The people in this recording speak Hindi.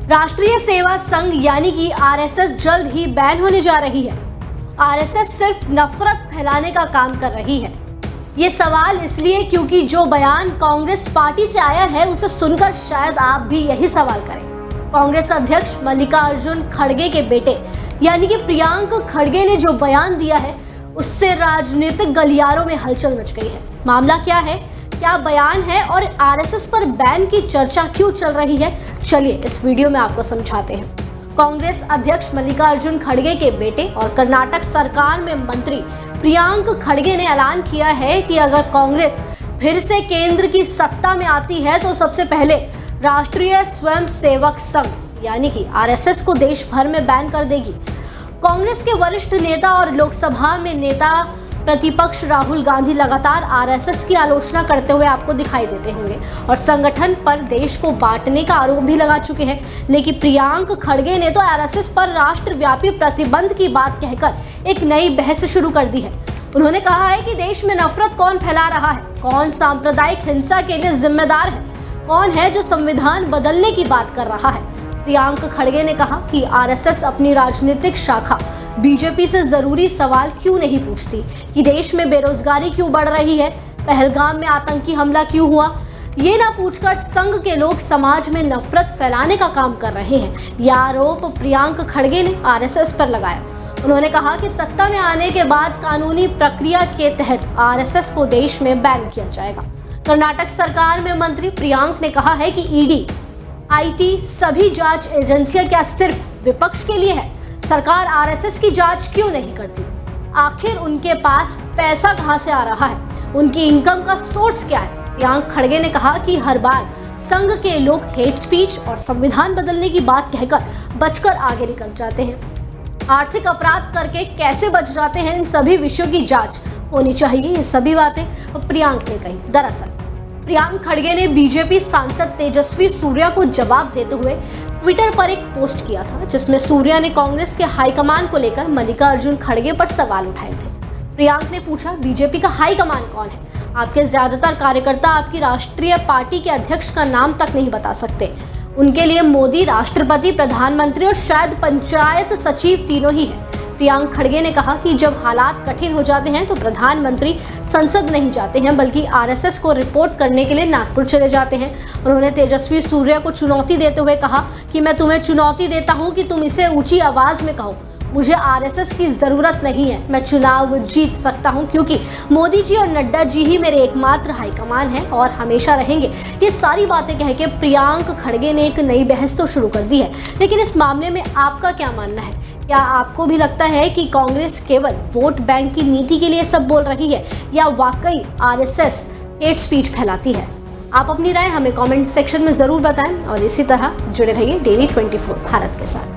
राष्ट्रीय सेवा संघ यानी कि आरएसएस जल्द ही बैन होने जा रही है। आरएसएस सिर्फ नफरत फैलाने का काम कर रही है। ये सवाल इसलिए क्योंकि जो बयान कांग्रेस पार्टी से आया है उसे सुनकर शायद आप भी यही सवाल करें। कांग्रेस अध्यक्ष मल्लिकार्जुन खड़गे के बेटे यानी कि प्रियांक खड़गे ने जो बयान दिया है उससे राजनीतिक गलियारों में हलचल मच गई है। मामला क्या है, क्या बयान है और आरएसएस पर बैन की चर्चा क्यों चल रही है, चलिए इस वीडियो में आपको समझाते हैं। कांग्रेस अध्यक्ष मल्लिकार्जुन खड़गे के बेटे और कर्नाटक सरकार में मंत्री प्रियांक खड़गे ने ऐलान किया है कि अगर कांग्रेस फिर से केंद्र की सत्ता में आती है तो सबसे पहले राष्ट्रीय स्वयंसेवक संघ यानी कि आरएसएस को देश भर में बैन कर देगी। कांग्रेस के वरिष्ठ नेता और लोकसभा में नेता प्रतिपक्ष राहुल गांधी लगातार आरएसएस की आलोचना करते हुए आपको दिखाई देते होंगे और संगठन पर देश को बांटने का आरोप भी लगा चुके हैं। लेकिन प्रियांक खड़गे ने तो आरएसएस पर राष्ट्रव्यापी प्रतिबंध की बात कहकर एक नई बहस शुरू कर दी है। उन्होंने कहा है कि देश में नफरत कौन फैला रहा है, कौन सांप्रदायिक हिंसा के लिए जिम्मेदार है, कौन है जो संविधान बदलने की बात कर रहा है। प्रियांक खड़गे ने कहा कि आरएसएस अपनी राजनीतिक शाखा बीजेपी से जरूरी सवाल क्यों नहीं पूछती कि देश में बेरोजगारी क्यों बढ़ रही है, पहलगाम में आतंकी हमला क्यों हुआ। ये ना पूछकर संघ के लोग समाज में नफरत फैलाने का काम कर रहे हैं। यह आरोप प्रियांक खड़गे ने आरएसएस पर लगाया। उन्होंने कहा कि सत्ता में आने के बाद कानूनी प्रक्रिया के तहत आरएसएस को देश में बैन किया जाएगा। कर्नाटक सरकार में मंत्री प्रियांक ने कहा है कि ईडी, आईटी सभी जांच एजेंसियां क्या सिर्फ विपक्ष के लिए है? सरकार आरएसएस की जांच क्यों नहीं करती? आखिर उनके पास पैसा कहां से आ रहा है? उनकी इनकम का सोर्स क्या है? प्रियांक खड़गे ने कहा कि हर बार संघ के लोग हेट स्पीच और संविधान बदलने की बात कहकर बचकर आगे निकल जाते हैं। आर्थिक अपराध करके कैसे बच जाते हैं, इन सभी विषयों की जांच होनी चाहिए। ये सभी बातें प्रियांक ने कही। दरअसल प्रियांक खड़गे ने बीजेपी सांसद तेजस्वी सूर्या को जवाब देते हुए ट्विटर पर एक पोस्ट किया था जिसमें सूर्या ने कांग्रेस के हाईकमान को लेकर मल्लिकार्जुन खड़गे पर सवाल उठाए थे। प्रियांक ने पूछा, बीजेपी का हाईकमान कौन है? आपके ज्यादातर कार्यकर्ता आपकी राष्ट्रीय पार्टी के अध्यक्ष का नाम तक नहीं बता सकते। उनके लिए मोदी राष्ट्रपति, प्रधानमंत्री और शायद पंचायत सचिव तीनों ही है। प्रियांक खड़गे ने कहा कि जब हालात कठिन हो जाते हैं तो प्रधानमंत्री संसद नहीं जाते हैं बल्कि आरएसएस को रिपोर्ट करने के लिए नागपुर चले जाते हैं। उन्होंने तेजस्वी सूर्या को चुनौती देते हुए कहा कि मैं तुम्हें चुनौती देता हूं कि तुम इसे ऊंची आवाज में कहो। मुझे आरएसएस की जरूरत नहीं है, मैं चुनाव जीत सकता हूं क्योंकि मोदी जी और नड्डा जी ही मेरे एकमात्र हाईकमान हैं और हमेशा रहेंगे। ये सारी बातें कह के प्रियांक खड़गे ने एक नई बहस तो शुरू कर दी है। लेकिन इस मामले में आपका क्या मानना है? क्या आपको भी लगता है कि कांग्रेस केवल वोट बैंक की नीति के लिए सब बोल रही है या वाकई आरएसएस हेट स्पीच फैलाती है? आप अपनी राय हमें कमेंट सेक्शन में जरूर बताएं और इसी तरह जुड़े रहिए डेली 24 भारत के साथ।